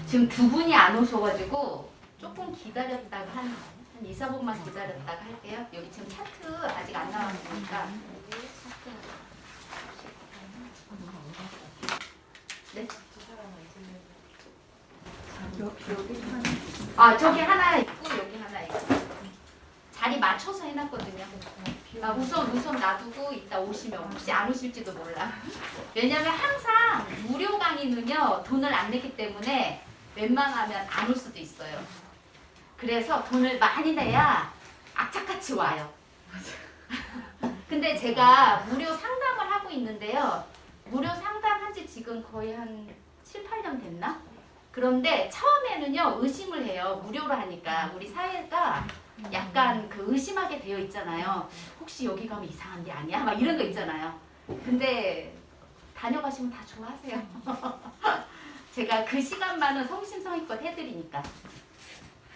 지금 두 분이 안 오셔가지고 조금 기다렸다가 한 2, 4분만 기다렸다가 할게요. 여기 지금 차트 아직 안 나왔으니까. 네? 아, 저기 하나 있고 여기 하나 있고. 자리 맞춰서 해놨거든요. 아, 우선 놔두고 이따 오시면 혹시 안 오실지도 몰라. 왜냐면 항상 무료 강의는요 돈을 안 냈기 때문에 웬만하면 안 올 수도 있어요. 그래서 돈을 많이 내야 악착같이 와요. 근데 제가 무료 상담을 하고 있는데요. 무료 상담한 지 지금 거의 한 7, 8년 됐나? 그런데 처음에는요 의심을 해요. 무료로 하니까 우리 사회가 약간 그 의심하게 되어 있잖아요. 혹시 여기 가면 이상한 데 아니야? 막 이런 거 있잖아요. 근데 다녀가시면 다 좋아하세요. 제가 그 시간만은 성심성의껏 해드리니까.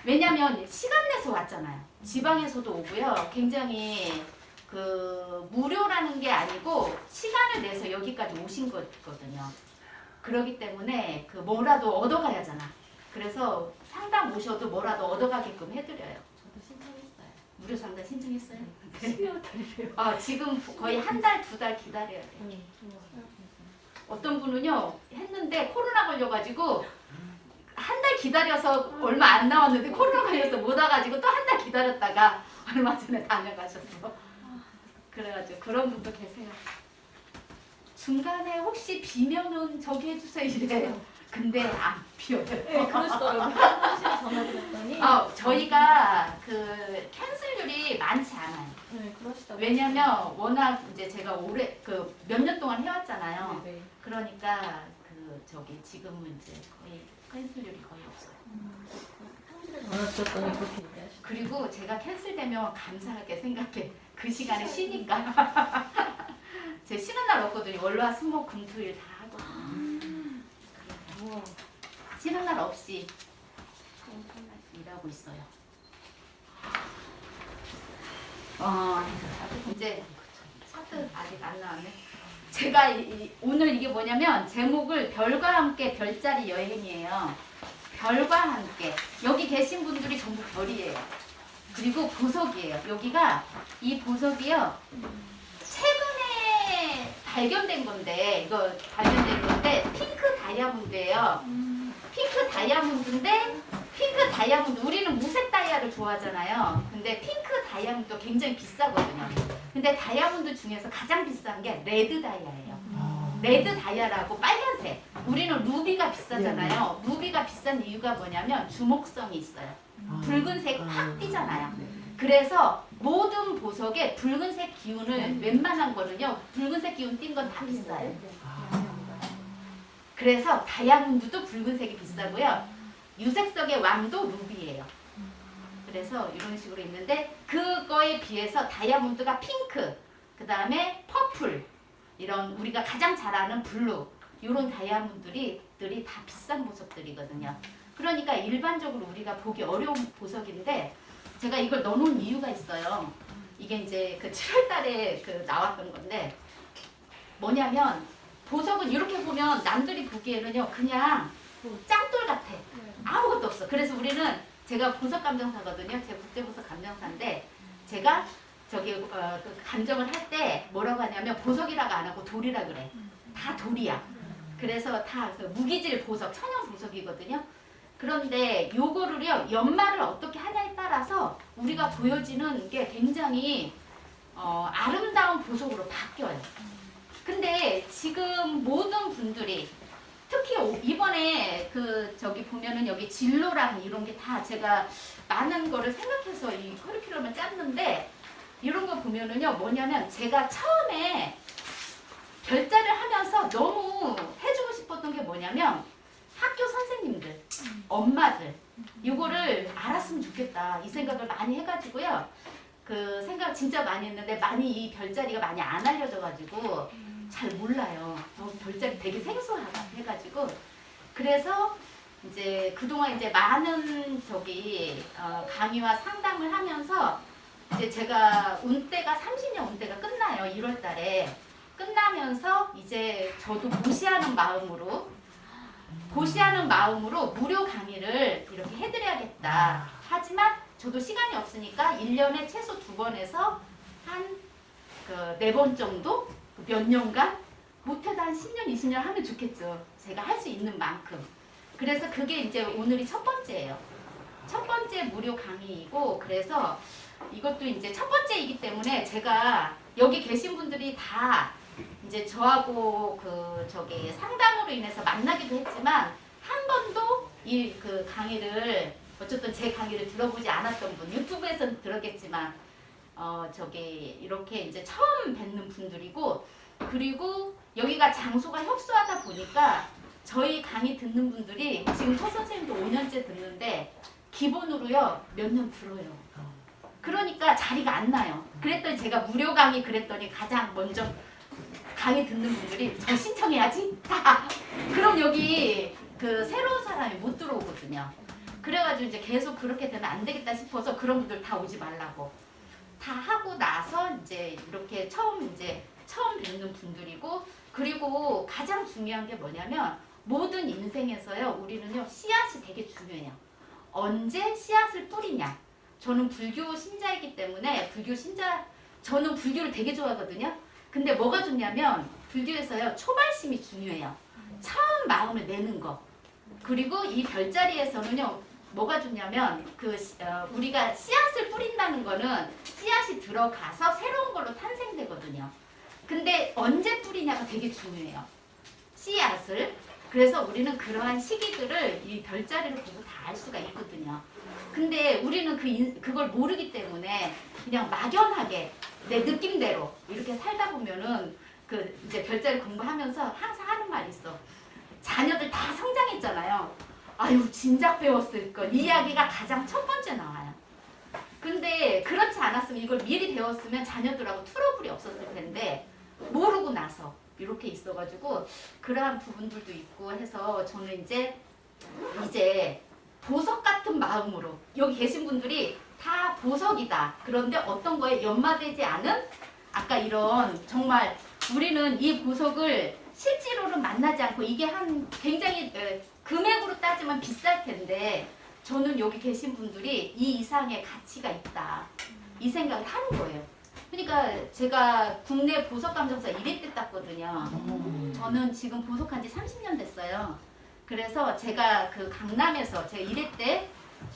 왜냐면 시간 내서 왔잖아요. 지방에서도 오고요. 굉장히 그 무료라는 게 아니고 시간을 내서 여기까지 오신 거거든요. 그렇기 때문에 그 뭐라도 얻어가야잖아. 그래서 상담 오셔도 뭐라도 얻어가게끔 해드려요. 무료 상담 신청했어요? 12월 달이래요. 아, 지금 거의 한 달, 두 달 기다려야 돼요. 어떤 분은요 했는데 코로나 걸려가지고 한 달 기다려서 얼마 안 나왔는데 코로나 걸려서 못 와가지고 또 한 달 기다렸다가 얼마 전에 다녀가셨어. 그래가지고 그런 분도 계세요. 중간에 혹시 비면은 저기 해주세요 이래요. 근데 안 비워요. 네, 그러시더라고요. 사무실에 전화드렸더니. 저희가 그 캔슬률이 많지 않아요. 네, 그러시더라고요. 왜냐면 워낙 이제 제가 오래 그 몇 년 동안 해왔잖아요. 네, 네. 그러니까 그 저기 지금은 이제 거의 캔슬률이 거의 없어요. 사무실에 전화 주셨더니 그렇게 얘기하시더라고요. 그리고 제가 캔슬되면 감사하게 생각해. 그 시간에 쉬니까. 제 쉬는 날 없거든요. 월화 수목 금토일 다 하거든요. 우와. 쉬는 날 없이 일하고 있어요. 이제 차트 아직 안 나왔네. 제가 오늘 이게 뭐냐면 제목을 별과 함께 별자리 여행이에요. 별과 함께. 여기 계신 분들이 전부 별이에요. 그리고 보석이에요. 여기가 이 보석이요. 최근에 발견된 건데 이거 발견된 건데 핑크 다이아몬드예요. 핑크 다이아몬드인데 핑크 다이아몬드 우리는 무색 다이아를 좋아하잖아요. 근데 핑크 다이아몬드도 굉장히 비싸거든요. 근데 다이아몬드 중에서 가장 비싼 게 레드 다이아예요. 레드 다이아라고 빨간색. 우리는 루비가 비싸잖아요. 루비가 비싼 이유가 뭐냐면 주목성이 있어요. 붉은색 확 띄잖아요. 그래서 모든 보석에 붉은색 기운을 웬만한 거는요. 붉은색 기운 띈 건 다 비싸요. 그래서 다이아몬드도 붉은색이 비싸고요. 유색석의 왕도 루비예요. 그래서 이런 식으로 있는데 그거에 비해서 다이아몬드가 핑크, 그 다음에 퍼플, 이런 우리가 가장 잘 아는 블루 이런 다이아몬드들이 다 비싼 보석들이거든요. 그러니까 일반적으로 우리가 보기 어려운 보석인데 제가 이걸 넣어놓은 이유가 있어요. 이게 이제 그 7월 달에 그 나왔던 건데 뭐냐면 보석은 이렇게 보면 남들이 보기에는요 그냥 짱돌 같아. 아무것도 없어. 그래서 우리는 제가 보석 감정사거든요. 제가 국제보석 감정사인데 제가 저기 그 감정을 할 때 뭐라고 하냐면 보석이라고 안 하고 돌이라 그래. 다 돌이야. 그래서 다 그 무기질 보석, 천연 보석이거든요. 그런데 요거를요 연말을 어떻게 하냐에 따라서 우리가 보여지는 게 굉장히 아름다운 보석으로 바뀌어요. 근데 지금 모든 분들이 특히 이번에 그 저기 보면은 여기 진로랑 이런 게 다 제가 많은 거를 생각해서 이 커리큘럼을 짰는데 이런 거 보면은요 뭐냐면 제가 처음에 별자를 하면서 너무 해주고 싶었던 게 뭐냐면 학교 선생님들, 엄마들 이거를 알았으면 좋겠다 이 생각을 많이 해가지고요. 그 생각 진짜 많이 했는데 많이 이 별자리가 많이 안 알려져가지고 잘 몰라요. 별자리 되게 생소하다 해가지고 그래서 이제 그동안 이제 많은 저기 강의와 상담을 하면서 이제 제가 운때가 30년 운때가 끝나요. 1월 달에 끝나면서 이제 저도 무시하는 마음으로 고시하는 마음으로 무료 강의를 이렇게 해드려야겠다. 하지만 저도 시간이 없으니까 1년에 최소 2번에서 한 4번 정도 몇 년간 못해도 한 10년, 20년 하면 좋겠죠. 제가 할 수 있는 만큼. 그래서 그게 이제 오늘이 첫 번째예요. 첫 번째 무료 강의이고 그래서 이것도 이제 첫 번째이기 때문에 제가 여기 계신 분들이 다 이제 저하고 상담으로 인해서 만나기도 했지만 한 번도 이 강의를 어쨌든 제 강의를 들어보지 않았던 분 유튜브에서는 들었겠지만 이렇게 이제 처음 뵙는 분들이고 그리고 여기가 장소가 협소하다 보니까 저희 강의 듣는 분들이 지금 터 선생님도 5년째 듣는데 기본으로요 몇 년 들어요. 그러니까 자리가 안 나요. 그랬더니 제가 무료 강의 그랬더니 가장 먼저 강의 듣는 분들이 저 신청해야지 다. 그럼 여기 새로운 사람이 못 들어오거든요. 그래가지고 이제 계속 그렇게 되면 안 되겠다 싶어서 그런 분들 다 오지 말라고. 다 하고 나서 이제 이렇게 처음 뵙는 분들이고 그리고 가장 중요한 게 뭐냐면 모든 인생에서요 우리는요 씨앗이 되게 중요해요. 언제 씨앗을 뿌리냐. 저는 불교 신자이기 때문에 저는 불교를 되게 좋아하거든요. 근데 뭐가 좋냐면 불교에서요 초발심이 중요해요. 처음 마음을 내는 거. 그리고 이 별자리에서는요 뭐가 좋냐면 우리가 씨앗을 뿌린다는 거는 씨앗이 들어가서 새로운 걸로 탄생되거든요. 근데 언제 뿌리냐가 되게 중요해요. 씨앗을. 그래서 우리는 그러한 시기들을 이 별자리를 보고 다 알 수가 있거든요. 근데 우리는 그걸 모르기 때문에 그냥 막연하게 내 느낌대로 이렇게 살다 보면은 이제 별자리 공부하면서 항상 하는 말이 있어. 자녀들 다 성장했잖아요. 아유 진작 배웠을 걸. 이 이야기가 가장 첫 번째 나와요. 근데 그렇지 않았으면 이걸 미리 배웠으면 자녀들하고 트러블이 없었을 텐데 모르고 나서 이렇게 있어가지고 그러한 부분들도 있고 해서 저는 이제 보석 같은 마음으로 여기 계신 분들이 다 보석이다. 그런데 어떤 거에 연마되지 않은 아까 이런 정말 우리는 이 보석을 실제로는 만나지 않고 이게 굉장히 금액으로 따지면 비쌀 텐데 저는 여기 계신 분들이 이 이상의 가치가 있다. 이 생각을 하는 거예요. 그러니까 제가 국내 보석감정사 1회 땄거든요. 저는 지금 보석한 지 30년 됐어요. 그래서 제가 강남에서 제가 1회 때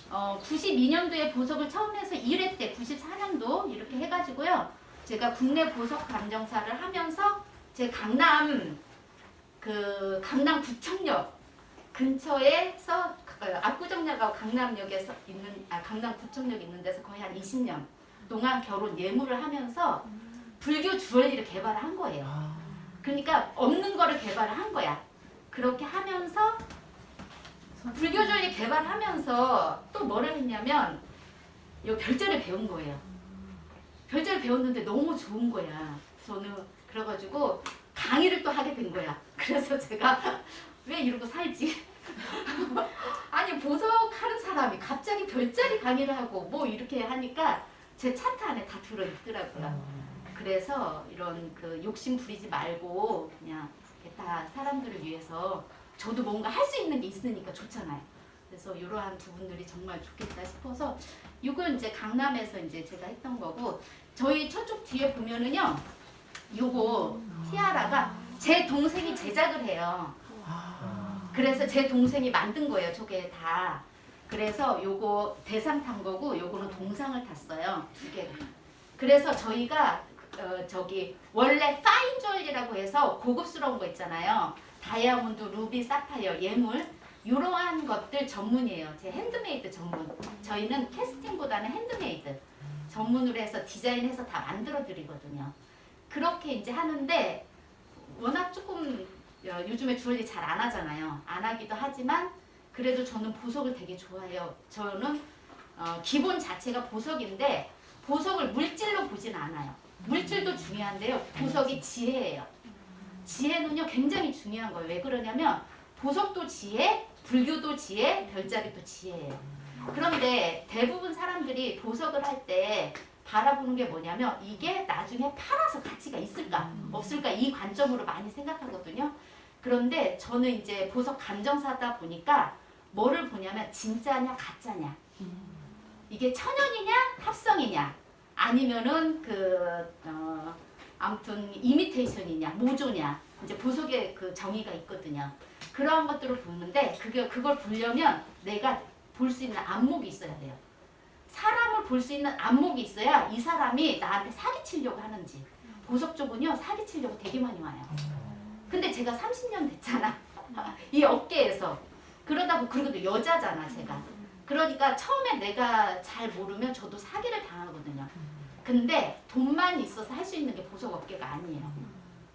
92년도에 보석을 처음 해서 1회 때 94년도 이렇게 해가지고요. 제가 국내 보석감정사를 하면서 제 강남 강남구청역 근처에서 압구정역하고 강남역에서 강남구청역 있는 데서 거의 한 20년 동안 결혼 예물을 하면서 불교 주얼리를 개발을 한 거예요. 그러니까 없는 거를 개발을 한 거야. 그렇게 하면서 불교 주얼리 개발하면서 또 뭐를 했냐면 이 별자리를 배운 거예요. 별자리를 배웠는데 너무 좋은 거야. 저는 그래가지고 강의를 또 하게 된 거야. 그래서 제가 왜 이러고 살지? 아니 보석하는 사람이 갑자기 별자리 강의를 하고 뭐 이렇게 하니까 제 차트 안에 다 들어있더라고요. 그래서 이런 욕심 부리지 말고 그냥 다 사람들을 위해서 저도 뭔가 할 수 있는 게 있으니까 좋잖아요. 그래서 이러한 부분들이 정말 좋겠다 싶어서 이건 이제 강남에서 이제 제가 했던 거고 저희 저쪽 뒤에 보면은요 요거 티아라가 제 동생이 제작을 해요. 그래서 제 동생이 만든 거예요. 저게 다. 그래서 요거 대상 탄 거고 요거는 동상을 탔어요. 이게 그래서 저희가 원래 파인 주얼리라고 해서 고급스러운 거 있잖아요. 다이아몬드, 루비, 사파이어, 예물 이러한 것들 전문이에요. 제 핸드메이드 전문. 저희는 캐스팅보다는 핸드메이드 전문으로 해서 디자인해서 다 만들어 드리거든요. 그렇게 이제 하는데 워낙 조금 요즘에 주얼리 잘 안 하잖아요. 안 하기도 하지만 그래도 저는 보석을 되게 좋아해요. 저는 기본 자체가 보석인데 보석을 물질로 보진 않아요. 물질도 중요한데요. 보석이 지혜예요. 지혜는요 굉장히 중요한 거예요. 왜 그러냐면 보석도 지혜, 불교도 지혜, 별자리도 지혜예요. 그런데 대부분 사람들이 보석을 할 때 바라보는 게 뭐냐면 이게 나중에 팔아서 가치가 있을까 없을까 이 관점으로 많이 생각하거든요. 그런데 저는 이제 보석 감정사다 보니까 뭐를 보냐면 진짜냐 가짜냐. 이게 천연이냐 합성이냐 아니면은 아무튼 이미테이션이냐 모조냐 이제 보석의 그 정의가 있거든요. 그러한 것들을 보는데 그걸 보려면 내가 볼 수 있는 안목이 있어야 돼요. 사람을 볼 수 있는 안목이 있어야 이 사람이 나한테 사기치려고 하는지. 보석 쪽은요 사기치려고 되게 많이 와요. 근데 제가 30년 됐잖아. 이 업계에서. 그러다 보고 그리고 또 여자잖아 제가. 그러니까 처음에 내가 잘 모르면 저도 사기를 당하거든요. 근데 돈만 있어서 할 수 있는 게 보석 업계가 아니에요.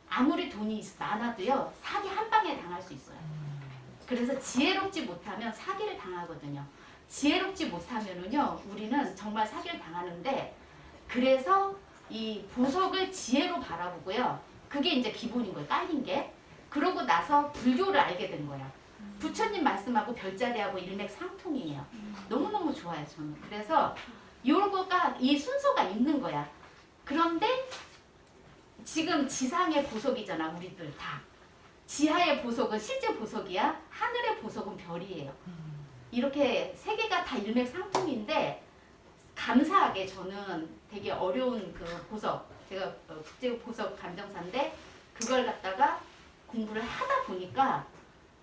아무리 돈이 많아도요 사기 한 방에 당할 수 있어요. 그래서 지혜롭지 못하면 사기를 당하거든요. 지혜롭지 못하면은요 우리는 정말 사기를 당하는데 그래서 이 보석을 지혜로 바라보고요. 그게 이제 기본인 거예요. 깔린 게. 그러고 나서 불교를 알게 된 거야. 부처님 말씀하고 별자리하고 일맥상통이에요. 너무너무 좋아요 저는. 그래서 요거가 이 순서가 있는 거야. 그런데 지금 지상의 보석이잖아 우리들 다. 지하의 보석은 실제 보석이야. 하늘의 보석은 별이에요. 이렇게 세 개가 다 일맥상통인데 감사하게 저는 되게 어려운 그 보석 제가 국제 보석 감정사인데 그걸 갖다가 공부를 하다 보니까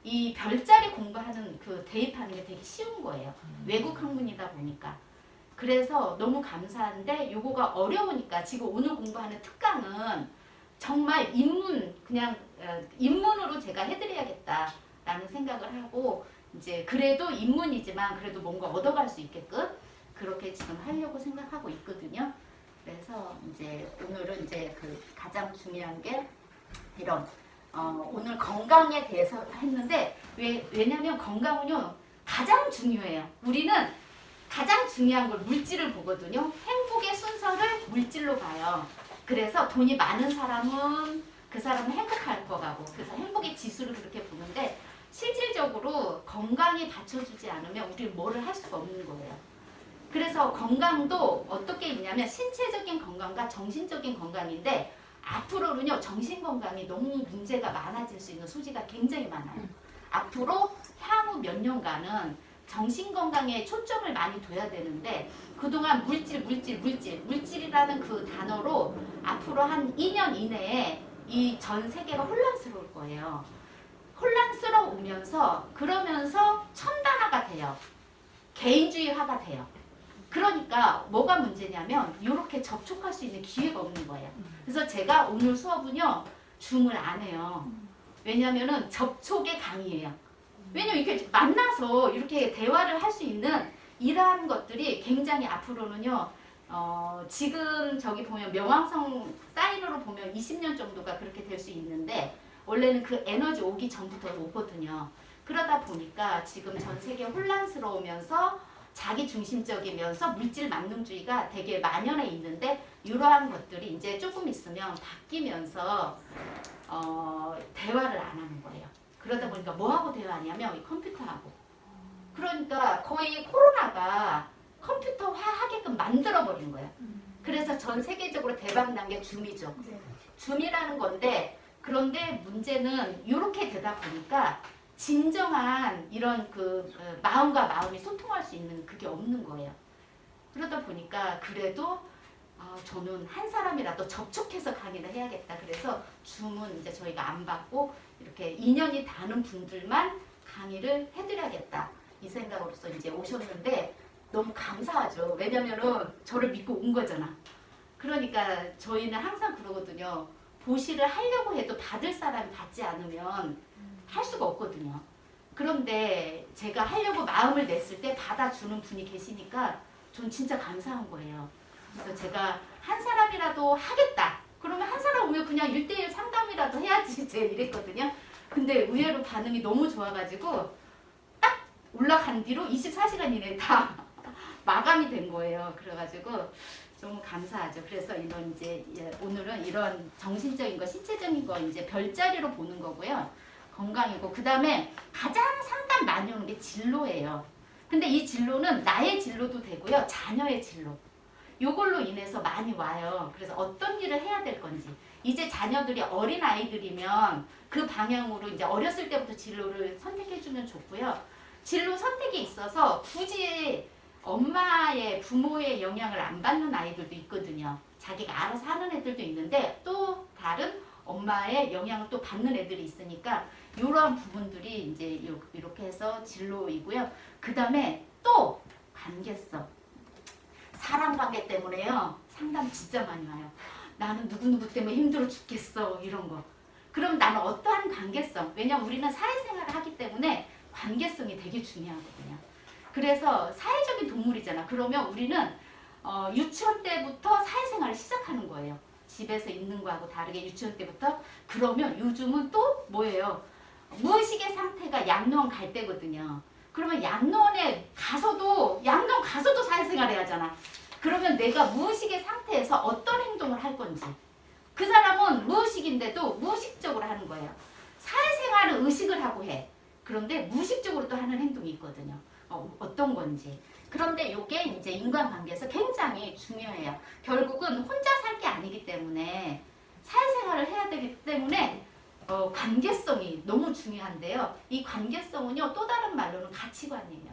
이 별자리 공부하는 그 대입하는 게 되게 쉬운 거예요. 외국 학문이다 보니까. 그래서 너무 감사한데 요거가 어려우니까 지금 오늘 공부하는 특강은 정말 그냥 입문으로 제가 해드려야겠다라는 생각을 하고 이제 그래도 입문이지만 그래도 뭔가 얻어갈 수 있게끔 그렇게 지금 하려고 생각하고 있거든요. 그래서 이제 오늘은 이제 그 가장 중요한 게 이런 오늘 건강에 대해서 했는데 왜냐면 건강은요 가장 중요해요. 우리는 가장 중요한 걸 물질을 보거든요. 행복의 순서를 물질로 봐요. 그래서 돈이 많은 사람은 그 사람은 행복할 거 같고 그래서 행복의 지수를 그렇게 보는데 실질적으로 건강이 받쳐주지 않으면 우리는 뭐를 할 수가 없는 거예요. 그래서 건강도 어떻게 있냐면 신체적인 건강과 정신적인 건강인데 앞으로는요 정신 건강이 너무 문제가 많아질 수 있는 소지가 굉장히 많아요. 앞으로 향후 몇 년간은 정신 건강에 초점을 많이 둬야 되는데 그동안 물질이라는 그 단어로 앞으로 한 2년 이내에 이 전 세계가 혼란스러울 거예요. 혼란스러우면서 그러면서 첨단화가 돼요. 개인주의화가 돼요. 그러니까 뭐가 문제냐면 이렇게 접촉할 수 있는 기회가 없는 거예요. 그래서 제가 오늘 수업은요 줌을 안 해요. 왜냐면은 접촉의 강의예요. 왜냐면 이렇게 만나서 이렇게 대화를 할 수 있는 이러한 것들이 굉장히 앞으로는요 지금 저기 보면 명왕성 사인으로 보면 20년 정도가 그렇게 될 수 있는데 원래는 그 에너지 오기 전부터 오거든요. 그러다 보니까 지금 전 세계 혼란스러우면서 자기 중심적이면서 물질 만능주의가 되게 만연해 있는데 이러한 것들이 이제 조금 있으면 바뀌면서 대화를 안 하는 거예요. 그러다 보니까 뭐하고 대화하냐면 이 컴퓨터하고. 그러니까 거의 코로나가 컴퓨터화 하게끔 만들어버린 거예요. 그래서 전 세계적으로 대박난 게 줌이죠. 줌이라는 건데 그런데 문제는 이렇게 되다 보니까 진정한 이런 마음과 마음이 소통할 수 있는 그게 없는 거예요. 그러다 보니까 그래도 저는 한 사람이라도 접촉해서 강의를 해야겠다. 그래서 줌은 이제 저희가 안 받고 이렇게 인연이 닿는 분들만 강의를 해드려야겠다. 이 생각으로서 이제 오셨는데 너무 감사하죠. 왜냐면은 저를 믿고 온 거잖아. 그러니까 저희는 항상 그러거든요. 보시를 하려고 해도 받을 사람이 받지 않으면 할 수가 없거든요. 그런데 제가 하려고 마음을 냈을 때 받아주는 분이 계시니까 전 진짜 감사한 거예요. 그래서 제가 한 사람이라도 하겠다. 그러면 한 사람 오면 그냥 1대1 상담이라도 해야지 제가 이랬거든요. 근데 의외로 반응이 너무 좋아가지고 딱 올라간 뒤로 24시간 이내에 다 마감이 된 거예요. 그래가지고 너무 감사하죠. 그래서 이런 이제 오늘은 이런 정신적인 거, 신체적인 거 이제 별자리로 보는 거고요. 건강이고 그 다음에 가장 상담 많이 오는 게 진로예요. 근데 이 진로는 나의 진로도 되고요. 자녀의 진로. 요걸로 인해서 많이 와요. 그래서 어떤 일을 해야 될 건지. 이제 자녀들이 어린 아이들이면 그 방향으로 이제 어렸을 때부터 진로를 선택해주면 좋고요. 진로 선택에 있어서 굳이 엄마의 부모의 영향을 안 받는 아이들도 있거든요. 자기가 알아서 하는 애들도 있는데 또 다른 엄마의 영향을 또 받는 애들이 있으니까 이러한 부분들이 이제 이렇게 해서 진로이고요. 그 다음에 또 관계성. 사랑관계 때문에요. 상담 진짜 많이 와요. 나는 누구누구 때문에 힘들어 죽겠어. 이런 거. 그럼 나는 어떠한 관계성? 왜냐면 우리는 사회생활을 하기 때문에 관계성이 되게 중요하거든요. 그래서 사회적인 동물이잖아. 그러면 우리는 유치원 때부터 사회생활을 시작하는 거예요. 집에서 있는 거하고 다르게 유치원 때부터. 그러면 요즘은 또 뭐예요? 무의식의 상태가 양로원 갈 때거든요. 그러면 양로원에 가서도 사회생활 해야 하잖아. 그러면 내가 무의식의 상태에서 어떤 행동을 할 건지. 그 사람은 무의식인데도 무의식적으로 하는 거예요. 사회생활은 의식을 하고 해. 그런데 무의식적으로 또 하는 행동이 있거든요. 어떤 건지. 그런데 이게 이제 인간관계에서 굉장히 중요해요. 결국은 혼자 살 게 아니기 때문에 사회생활을 해야 되기 때문에 관계성이 너무 중요한데요. 이 관계성은요, 또 다른 말로는 가치관이에요.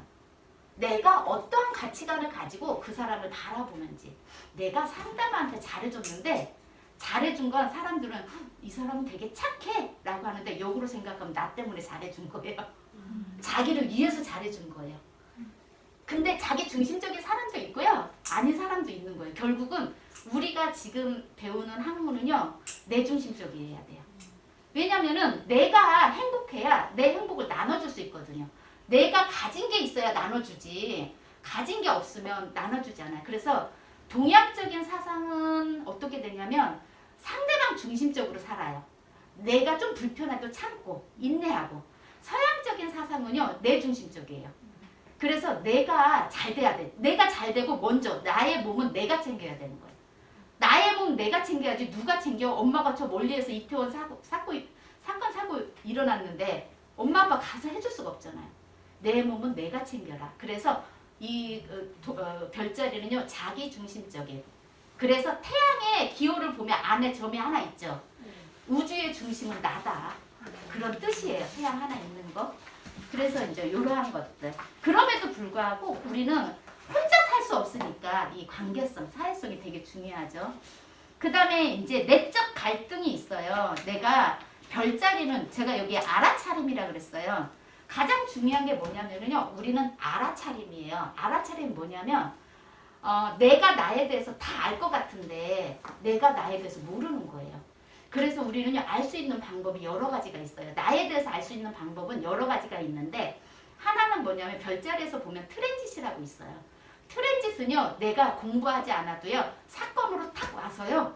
내가 어떠한 가치관을 가지고 그 사람을 바라보는지. 내가 상대방한테 잘해줬는데 잘해준 건 사람들은 이 사람은 되게 착해 라고 하는데 역으로 생각하면 나 때문에 잘해준 거예요. 자기를 위해서 잘해준 거예요. 근데 자기 중심적인 사람도 있고요. 아닌 사람도 있는 거예요. 결국은 우리가 지금 배우는 학문은요. 내 중심적이어야 돼요. 왜냐면은 내가 행복해야 내 행복을 나눠줄 수 있거든요. 내가 가진 게 있어야 나눠주지. 가진 게 없으면 나눠주지 않아요. 그래서 동양적인 사상은 어떻게 되냐면 상대방 중심적으로 살아요. 내가 좀 불편해도 참고 인내하고. 서양적인 사상은요. 내 중심적이에요. 그래서 내가 잘 돼야 돼. 내가 잘 되고 먼저 나의 몸은 내가 챙겨야 되는 거예요. 나의 몸 내가 챙겨야지 누가 챙겨? 엄마가 저 멀리에서 이태원 사건 사고 일어났는데 엄마 아빠 가서 해줄 수가 없잖아요. 내 몸은 내가 챙겨라. 그래서 이 별자리는요. 자기 중심적인. 그래서 태양의 기호를 보면 안에 점이 하나 있죠. 우주의 중심은 나다. 그런 뜻이에요. 태양 하나 있는 거. 그래서 이제 이러한 것들. 그럼에도 불구하고 우리는 혼자 살 수 없으니까 이 관계성, 사회성이 되게 중요하죠. 그 다음에 이제 내적 갈등이 있어요. 내가 별자리는 제가 여기 알아차림이라 그랬어요. 가장 중요한 게 뭐냐면요. 우리는 알아차림이에요. 알아차림이 뭐냐면 내가 나에 대해서 다 알 것 같은데 내가 나에 대해서 모르는 거예요. 그래서 우리는요. 알 수 있는 방법이 여러 가지가 있어요. 나에 대해서 알 수 있는 방법은 여러 가지가 있는데 하나는 뭐냐면 별자리에서 보면 트랜짓이라고 있어요. 트랜짓은요. 내가 공부하지 않아도요. 사건으로 탁 와서요.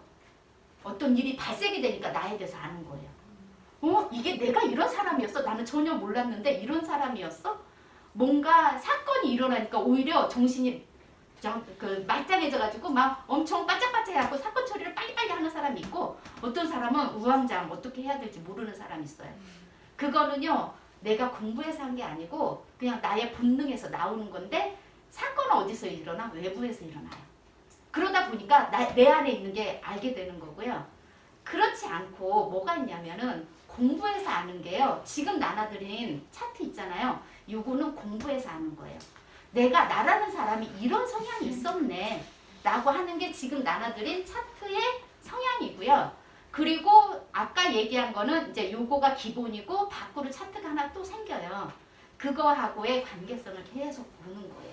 어떤 일이 발생이 되니까 나에 대해서 아는 거예요. 이게 내가 이런 사람이었어? 나는 전혀 몰랐는데 이런 사람이었어? 뭔가 사건이 일어나니까 오히려 정신이 말짱해져가지고 막 엄청 반짝반짝해갖고 사건 처리를 빨리빨리 하는 사람이 있고 어떤 사람은 우왕좌왕 어떻게 해야 될지 모르는 사람이 있어요. 그거는요. 내가 공부해서 한 게 아니고 그냥 나의 본능에서 나오는 건데 사건은 어디서 일어나? 외부에서 일어나요. 그러다 보니까 내 안에 있는 게 알게 되는 거고요. 그렇지 않고 뭐가 있냐면은 공부해서 아는 게요. 지금 나눠드린 차트 있잖아요. 요거는 공부해서 아는 거예요. 내가 나라는 사람이 이런 성향이 있었네 라고 하는 게 지금 나눠드린 차트의 성향이고요. 그리고 아까 얘기한 거는 이제 요거가 기본이고 밖으로 차트가 하나 또 생겨요. 그거하고의 관계성을 계속 보는 거예요.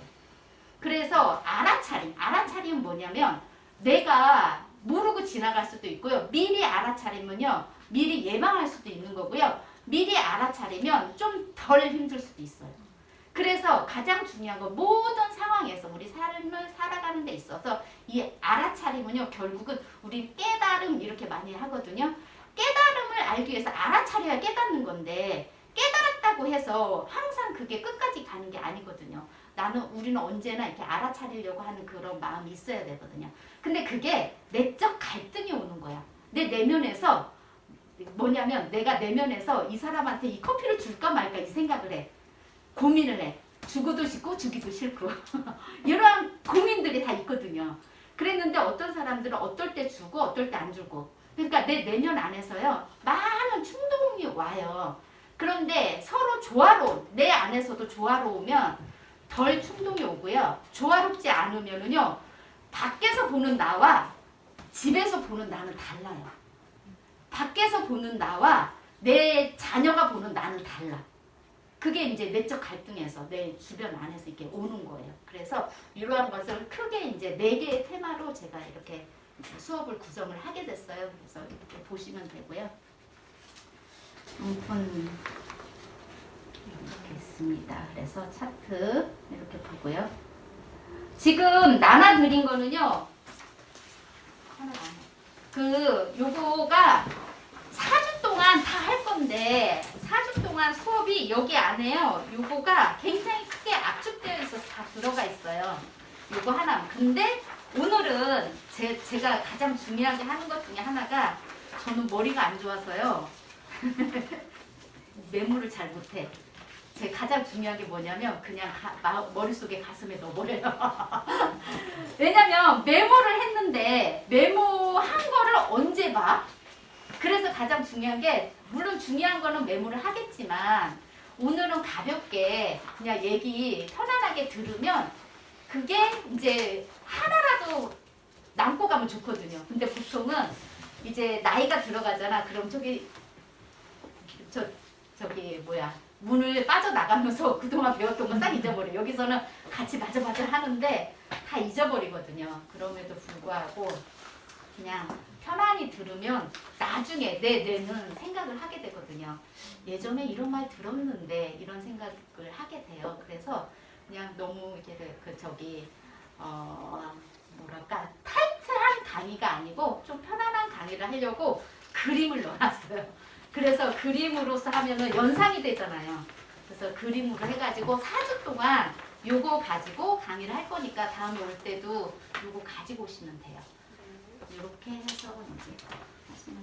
그래서 알아차림은 뭐냐면 내가 모르고 지나갈 수도 있고요. 미리 알아차리면요. 미리 예방할 수도 있는 거고요. 미리 알아차리면 좀 덜 힘들 수도 있어요. 그래서 가장 중요한 건 모든 상황에서 우리 삶을 살아가는 데 있어서 이 알아차림은요. 결국은 우리 깨달음 이렇게 많이 하거든요. 깨달음을 알기 위해서 알아차려야 깨닫는 건데 깨달았다고 해서 항상 그게 끝까지 가는 게 아니거든요. 우리는 언제나 이렇게 알아차리려고 하는 그런 마음이 있어야 되거든요. 근데 그게 내적 갈등이 오는 거야. 내 내면에서 뭐냐면 내가 내면에서 이 사람한테 이 커피를 줄까 말까 이 생각을 해. 고민을 해. 주고도 싶고 주기도 싫고 이러한 고민들이 다 있거든요. 그랬는데 어떤 사람들은 어떨 때 주고 어떨 때 안 주고 그러니까 내 내면 안에서요 많은 충동이 와요. 그런데 서로 내 안에서도 조화로우면 덜 충동이 오고요. 조화롭지 않으면은요 밖에서 보는 나와 집에서 보는 나는 달라요. 밖에서 보는 나와 내 자녀가 보는 나는 달라. 그게 이제 내적 갈등에서 내 주변 안에서 이렇게 오는 거예요. 그래서 이러한 것을 크게 이제 4개의 테마로 제가 이렇게 수업을 구성을 하게 됐어요. 그래서 이렇게 보시면 되고요. 이렇게 있습니다. 그래서 차트 이렇게 보고요. 지금 나눠드린 거는요. 요거가 4주 동안 다 할 건데 4주 동안 수업이 여기 안에요. 요거가 굉장히 크게 압축되어 있어서 다 들어가 있어요. 요거 하나. 근데 오늘은 제가 가장 중요하게 하는 것 중에 하나가 저는 머리가 안 좋아서요. 메모를 잘 못해. 제 가장 중요한 게 뭐냐면 그냥 머릿속에 가슴에 넣어버려요. 왜냐면 메모를 했는데 메모한 거를 언제 봐? 그래서 가장 중요한 게 물론 중요한 거는 메모를 하겠지만 오늘은 가볍게 그냥 얘기 편안하게 들으면 그게 이제 하나라도 남고 가면 좋거든요. 근데 보통은 이제 나이가 들어가잖아. 그럼 저기 문을 빠져나가면서 그동안 배웠던 거 싹 잊어버려. 여기서는 같이 맞아 하는데 다 잊어버리거든요. 그럼에도 불구하고 그냥 편안히 들으면 나중에 내 뇌는 생각을 하게 되거든요. 예전에 이런 말 들었는데 이런 생각을 하게 돼요. 그래서 그냥 너무 이게 뭐랄까 타이트한 강의가 아니고 좀 편안한 강의를 하려고 그림을 넣어놨어요. 그래서 그림으로서 하면은 연상이 되잖아요. 그래서 그림으로 해가지고 4주 동안 요거 가지고 강의를 할 거니까 다음에 올 때도 요거 가지고 오시면 돼요. 이렇게 해서 이제 하시면